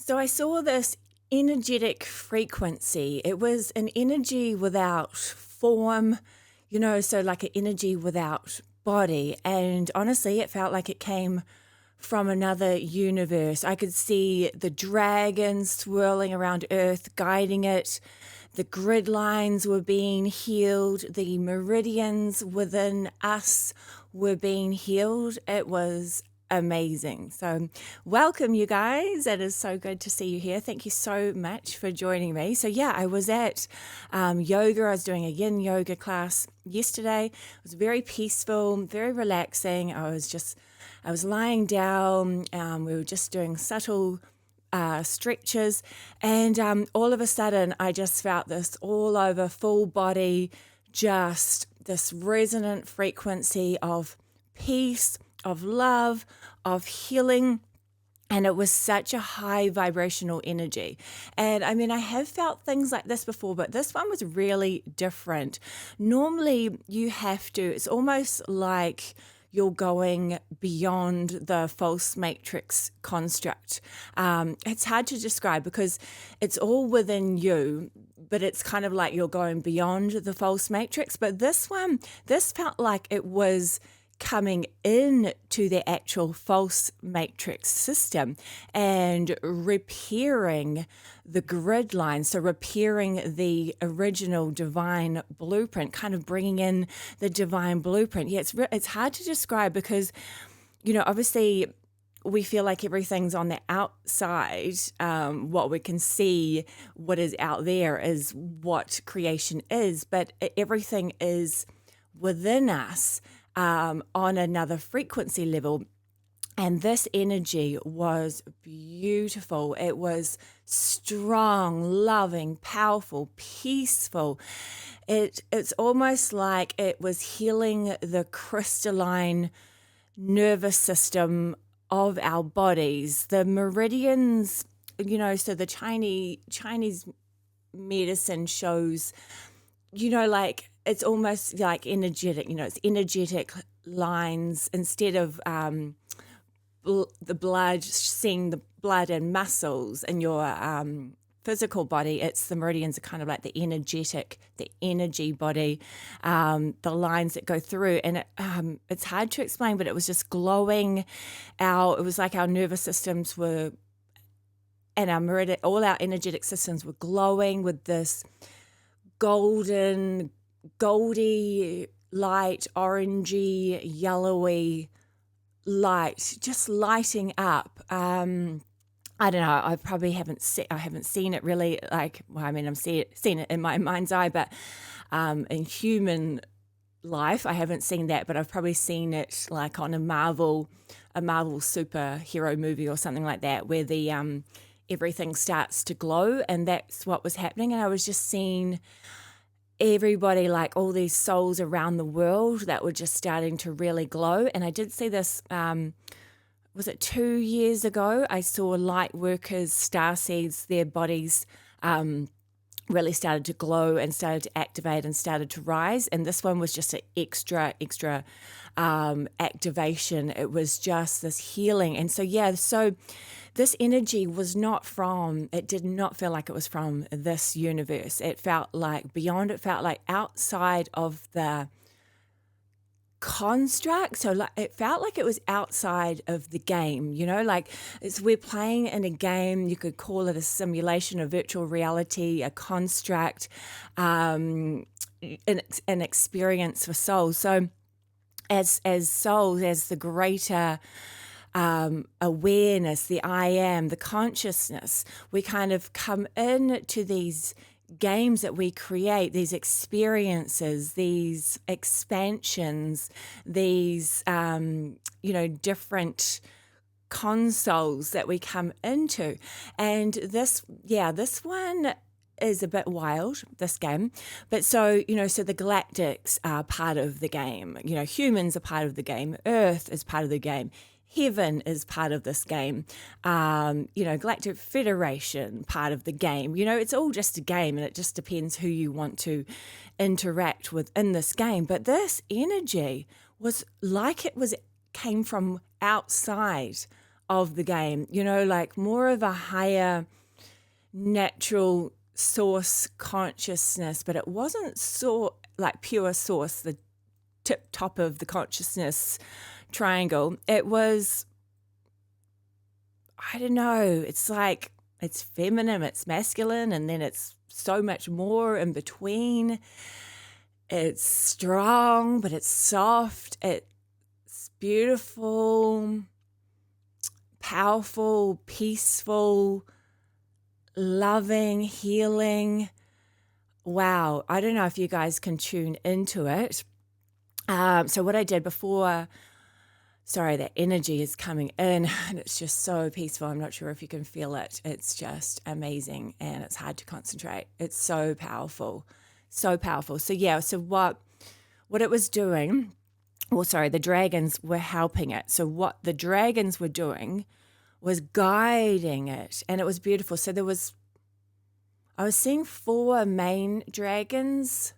So I saw this energetic frequency. It was an energy without form, so like an energy without body. And honestly, it felt like it came from another universe. I could see the dragons swirling around Earth, guiding it. The grid lines were being healed. The meridians within us were being healed. It was amazing. So welcome, you guys. It is so good to see you here. Thank you so much for joining me. So yeah, I was at yoga. I was doing a yin yoga class yesterday. It was very peaceful, very relaxing. I was lying down. We were just doing subtle stretches, and all of a sudden I just felt this all over full body, just this resonant frequency of peace, of love, of healing. And it was such a high vibrational energy. And I mean, I have felt things like this before, but this one was really different. Normally it's almost like you're going beyond the false matrix construct. It's hard to describe because it's all within you, but it's kind of like you're going beyond the false matrix. But this felt like it was coming in to the actual false matrix system and repairing the grid line. So repairing the original divine blueprint, kind of bringing in the divine blueprint. Yeah, it's hard to describe because, obviously we feel like everything's on the outside. What we can see, what is out there is what creation is, but everything is within us. On another frequency level. And this energy was beautiful. It was strong, loving, powerful, peaceful. It's almost like it was healing the crystalline nervous system of our bodies. The meridians, so the Chinese medicine shows, like, it's almost like energetic, it's energetic lines instead of the blood, seeing the blood and muscles in your physical body. It's the meridians are kind of like the energy body, the lines that go through. And it's hard to explain, but it was just glowing it was like our nervous systems were, and all our energetic systems were glowing with this goldy light, orangey, yellowy light, just lighting up. I don't know. I probably haven't seen it really. I'm seen it in my mind's eye, but in human life, I haven't seen that. But I've probably seen it like on a Marvel superhero movie or something like that, where the everything starts to glow, and that's what was happening. And I was just seeing everybody, like all these souls around the world that were just starting to really glow. And I did see this, was it 2 years ago? I saw light workers, starseeds, their bodies really started to glow and started to activate and started to rise. And this one was just an extra activation. It was just this healing. And so this energy it did not feel like it was from this universe. It felt like beyond, it felt like outside of the construct. So it felt like it was outside of the game, we're playing in a game. You could call it a simulation, a virtual reality, a construct, an experience for souls. So as souls, as the greater awareness, the I am, the consciousness, we kind of come into these games that we create, these experiences, these expansions, these different consoles that we come into. And this one is a bit wild, this game. But so the galactics are part of the game. Humans are part of the game. Earth is part of the game. Heaven is part of this game. Galactic Federation, part of the game. It's all just a game, and it just depends who you want to interact with in this game. But this energy was like came from outside of the game, you know, like more of a higher natural source consciousness, but it wasn't so like pure source, the tip top of the consciousness triangle. It was, I don't know, it's like it's feminine, it's masculine, and then it's so much more in between. It's strong, but it's soft. It's beautiful, powerful, peaceful, loving, healing. Wow. I don't know if you guys can tune into it. So what I did before, sorry, that energy is coming in and it's just so peaceful. I'm not sure if you can feel it. It's just amazing and it's hard to concentrate. It's so powerful, so powerful. So yeah, so what it was doing, well, sorry, the dragons were helping it. So what the dragons were doing was guiding it, and it was beautiful. So I was seeing 4 main dragons,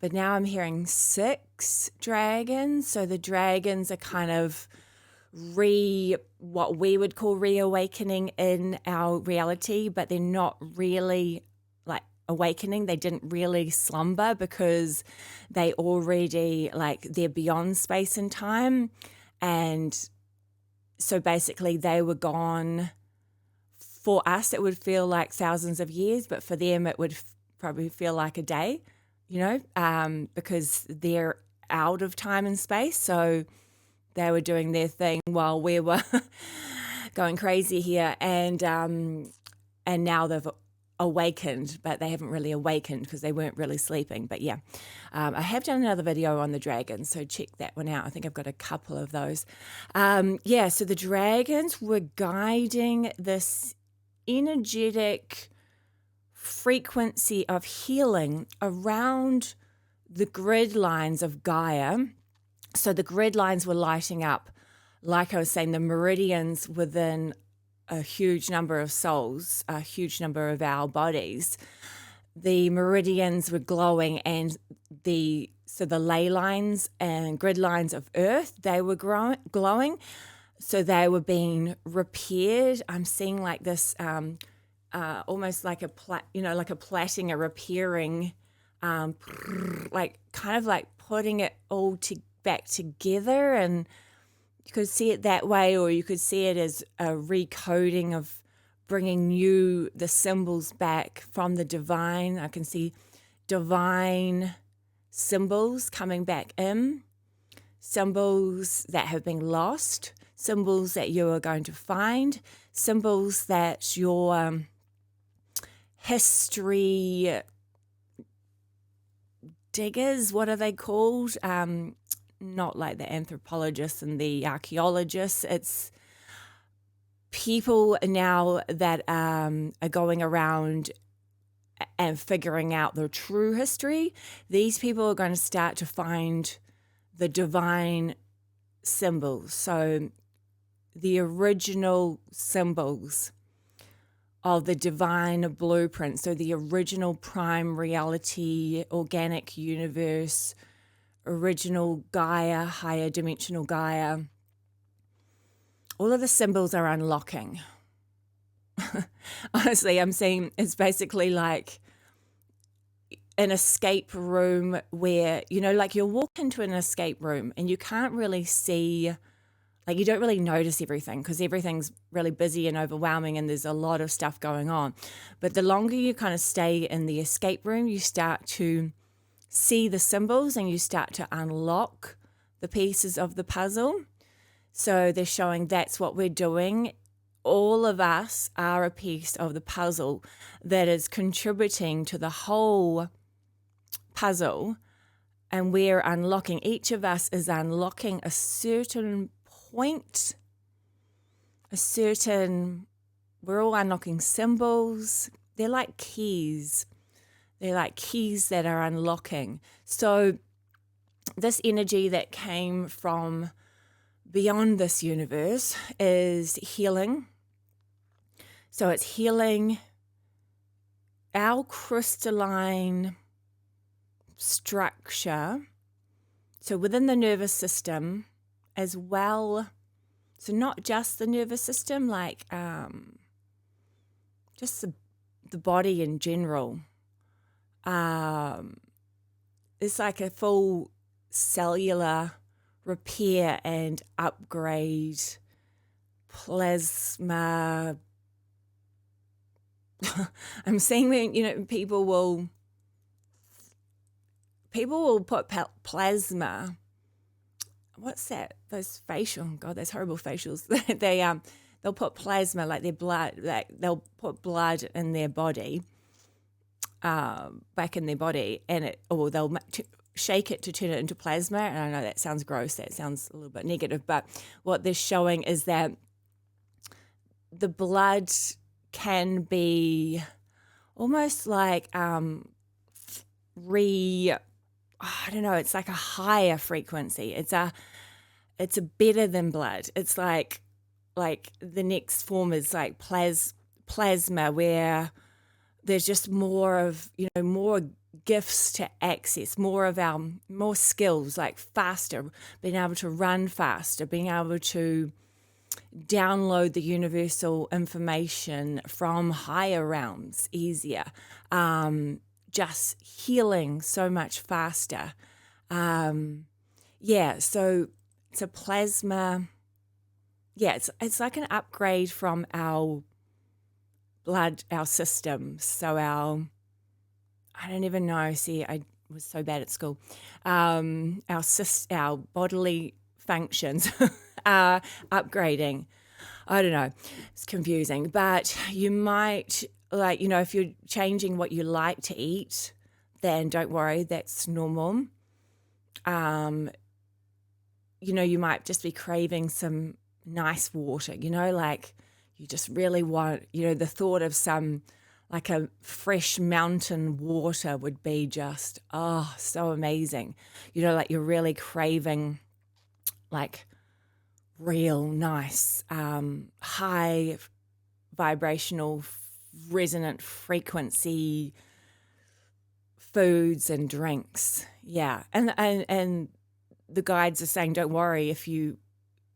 but now I'm hearing 6 dragons. So the dragons are kind of what we would call reawakening in our reality, but they're not really like awakening. They didn't really slumber because they already, like, they're beyond space and time. And so basically they were gone. For us, it would feel like thousands of years, but for them, it would probably feel like a day, you know, because they're out of time and space. So they were doing their thing while we were going crazy here. And now they've awakened, but they haven't really awakened because they weren't really sleeping. But yeah, I have done another video on the dragons, so check that one out. I think I've got a couple of those. Yeah, so the dragons were guiding this energetic frequency of healing around the grid lines of Gaia. So the grid lines were lighting up, like I was saying, the meridians within a huge number of souls, a huge number of our bodies. The meridians were glowing, and the ley lines and grid lines of Earth, they were glowing. So they were being repaired. I'm seeing like this, almost like a plaiting, a repairing, like kind of like putting it all back together. And you could see it that way, or you could see it as a recoding of bringing the symbols back from the divine. I can see divine symbols coming back in, symbols that have been lost, symbols that you are going to find, symbols that your history diggers, what are they called? Not like the anthropologists and the archaeologists. It's people now that are going around and figuring out their true history. These people are going to start to find the divine symbols. So the original symbols of the divine blueprint. So the original prime reality, organic universe, original Gaia, higher dimensional Gaia. All of the symbols are unlocking. Honestly, I'm seeing it's basically like an escape room where, you know, like you'll walk into an escape room and you can't really see, like you don't really notice everything because everything's really busy and overwhelming and there's a lot of stuff going on. But the longer you kind of stay in the escape room, you start to see the symbols and you start to unlock the pieces of the puzzle. So they're showing that's what we're doing. All of us are a piece of the puzzle that is contributing to the whole puzzle, and we're unlocking, each of us is unlocking a certain point, we're all unlocking symbols. They're like keys. They're like keys that are unlocking. So this energy that came from beyond this universe is healing. So it's healing our crystalline structure. So within the nervous system, as well So not just the nervous system, like just the body in general. It's like a full cellular repair and upgrade plasma. I'm seeing that, people will put plasma. What's that? Those those horrible facials. They'll put plasma, like their blood, like they'll put blood in their body, back in their body, or they'll shake it to turn it into plasma. And I know that sounds gross. That sounds a little bit negative, but what they're showing is that the blood can be almost like I don't know, it's like a higher frequency. It's a better than blood. It's like the next form is like plasma, where there's just more of, more gifts to access, more skills, like faster, being able to run faster, being able to download the universal information from higher realms easier, just healing so much faster. So it's a plasma. Yeah, it's like an upgrade from our blood, our systems. So I don't even know. See, I was so bad at school. Our bodily functions are upgrading. I don't know. It's confusing, but you might, if you're changing what you like to eat, then don't worry, that's normal. You might just be craving some nice water, like you just really want, the thought of some, like a fresh mountain water would be just, so amazing. Like you're really craving like real nice, high vibrational, resonant frequency foods and drinks. Yeah. And the guides are saying, don't worry if you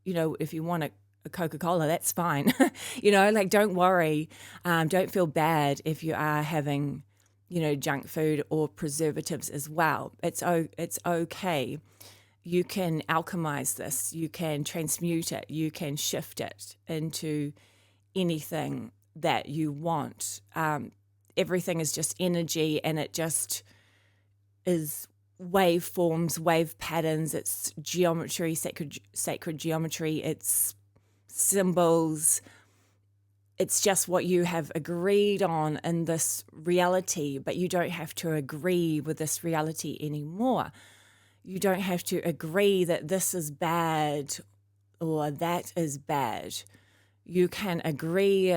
want a Coca-Cola, that's fine. Don't worry. Don't feel bad if you are having, junk food or preservatives as well. It's okay. You can alchemize this. You can transmute it. You can shift it into anything that you want. Everything is just energy, and it just is waveforms, wave patterns. It's geometry, sacred geometry. It's symbols. It's just what you have agreed on in this reality, but you don't have to agree with this reality anymore. You don't have to agree that this is bad or that is bad. You can agree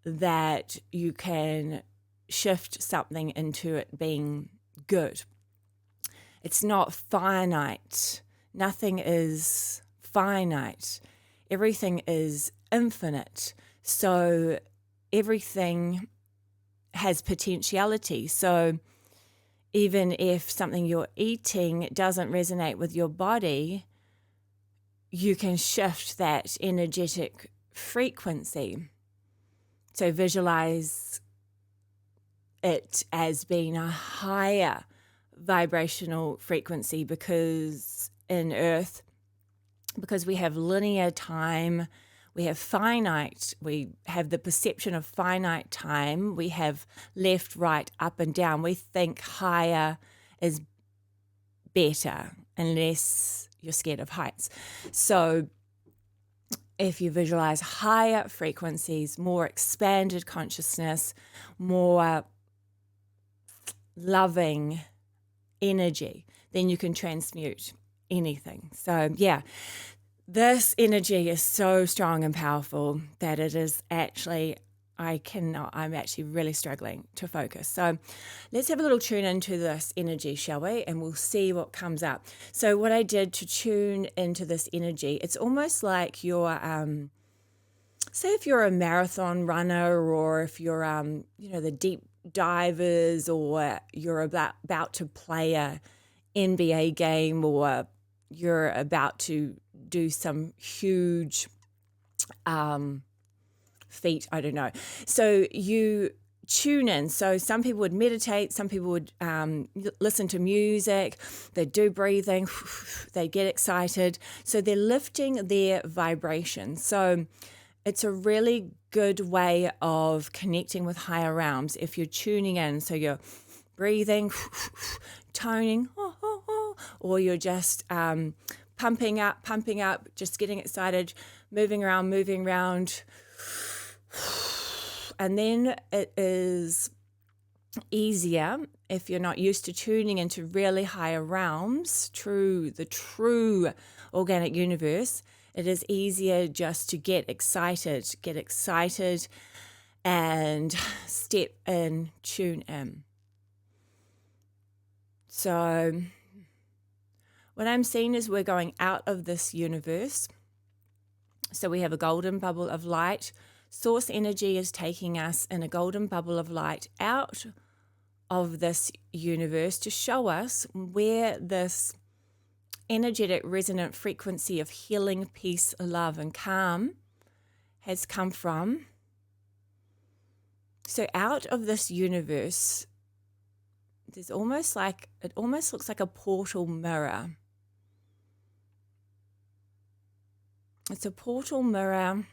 that you can shift something into it being good. It's not finite. Nothing is finite. Everything is infinite. So everything has potentiality. So even if something you're eating doesn't resonate with your body, you can shift that energetic frequency. So visualize it as being a higher vibrational frequency, because in Earth, because we have linear time, we have the perception of finite time, we have left, right, up and down. We think higher is better unless you're scared of heights. So if you visualize higher frequencies, more expanded consciousness, more loving energy, then you can transmute anything. So yeah, this energy is so strong and powerful that it is actually, I'm actually really struggling to focus. So let's have a little tune into this energy, shall we? And we'll see what comes up. So what I did to tune into this energy, it's almost like you're, say if you're a marathon runner, or if you're, the deep divers, or you're about to play a NBA game, or you're about to do some huge feet, I don't know. So you tune in. So some people would meditate, some people would listen to music, they do breathing, they get excited. So they're lifting their vibration. So it's a really good way of connecting with higher realms if you're tuning in. So you're breathing, toning, or you're just pumping up, just getting excited, moving around. And then it is easier if you're not used to tuning into really higher realms, the true organic universe. It is easier just to get excited and step in, tune in. So what I'm seeing is we're going out of this universe. So we have a golden bubble of light. Source energy is taking us in a golden bubble of light out of this universe to show us where this energetic resonant frequency of healing, peace, love, and calm has come from. So out of this universe, it almost looks like a portal mirror. It's a portal mirror.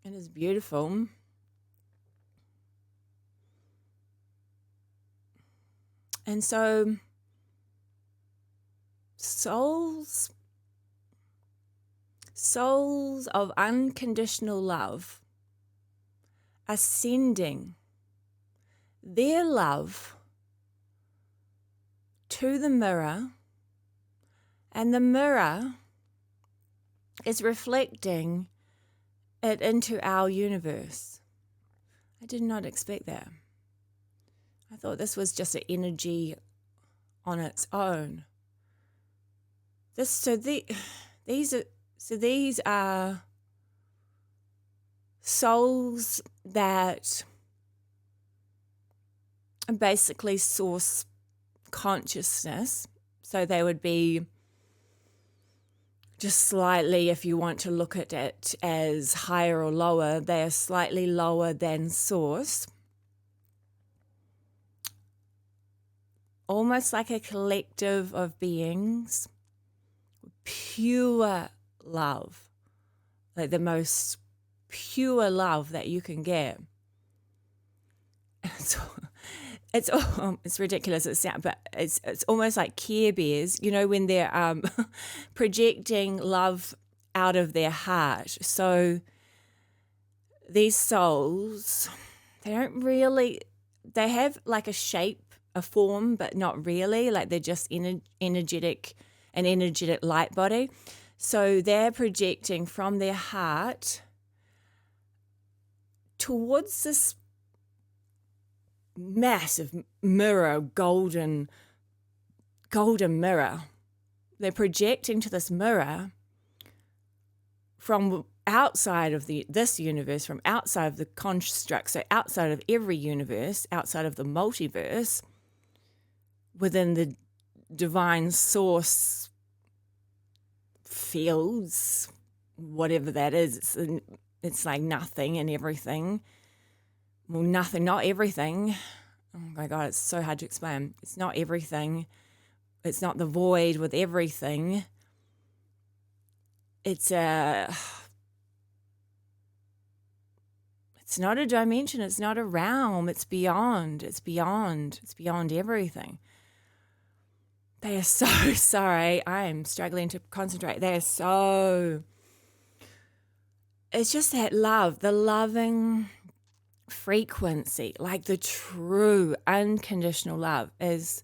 It is beautiful. And so souls of unconditional love are sending their love to the mirror, and the mirror is reflecting it into our universe. I did not expect that. I thought this was just an energy on its own. These are souls that basically source consciousness. So they would be just slightly, if you want to look at it as higher or lower, they are slightly lower than source. Almost like a collective of beings, pure love, like the most pure love that you can get. It's ridiculous, but it's almost like Care Bears, when they're projecting love out of their heart. So these souls, they have like a shape, a form, but not really. Like they're just an energetic light body. So they're projecting from their heart towards this massive mirror, golden mirror. They're projecting to this mirror from outside of this universe, from outside of the construct, so outside of every universe, outside of the multiverse, within the divine source fields, whatever that is. It's like nothing and everything. Well, nothing, not everything. Oh my God, it's so hard to explain. It's not everything. It's not the void with everything. It's not a dimension. It's not a realm. It's beyond everything. They are so sorry. I am struggling to concentrate. It's just that love, the loving frequency, like the true unconditional love is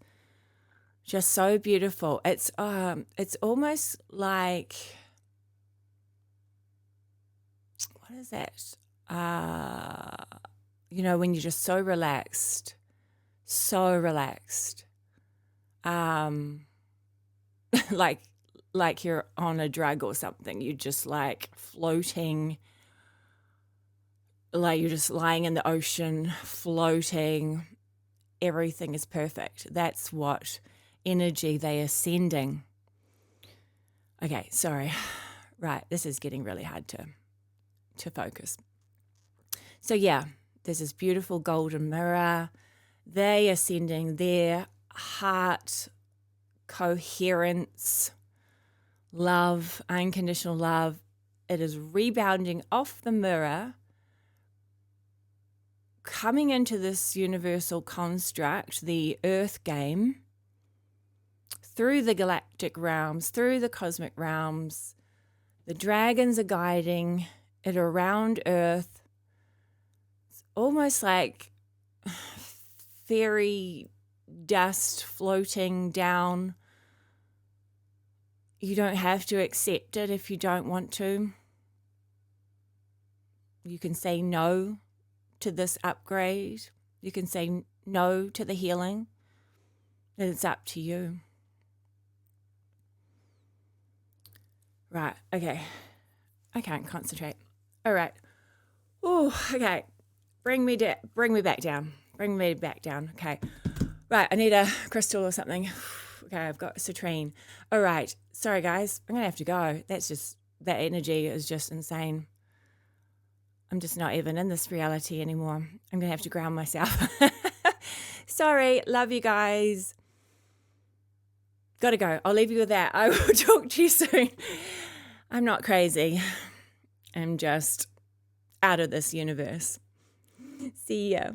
just so beautiful. It's almost like, what is that? When you're just so relaxed, like you're on a drug or something. You're just like floating, like you're just lying in the ocean, floating. Everything is perfect. That's what energy they are sending. Okay, sorry. Right, this is getting really hard to focus. So yeah, there's this beautiful golden mirror. They are sending their heart coherence, love, unconditional love. It is rebounding off the mirror, coming into this universal construct, the earth game, through the galactic realms, through the cosmic realms. The dragons are guiding it around earth. It's almost like fairy dust floating down. You don't have to accept it if you don't want to. You can say no to this upgrade. You can say no to the healing. It's up to you. Right, okay. I can't concentrate. All right. Oh, okay. Bring me back down. Bring me back down. Okay. Right, I need a crystal or something. Okay, I've got citrine. All right. Sorry, guys. I'm going to have to go. That energy is just insane. I'm just not even in this reality anymore. I'm going to have to ground myself. Sorry. Love you guys. Gotta go. I'll leave you with that. I will talk to you soon. I'm not crazy. I'm just out of this universe. See ya.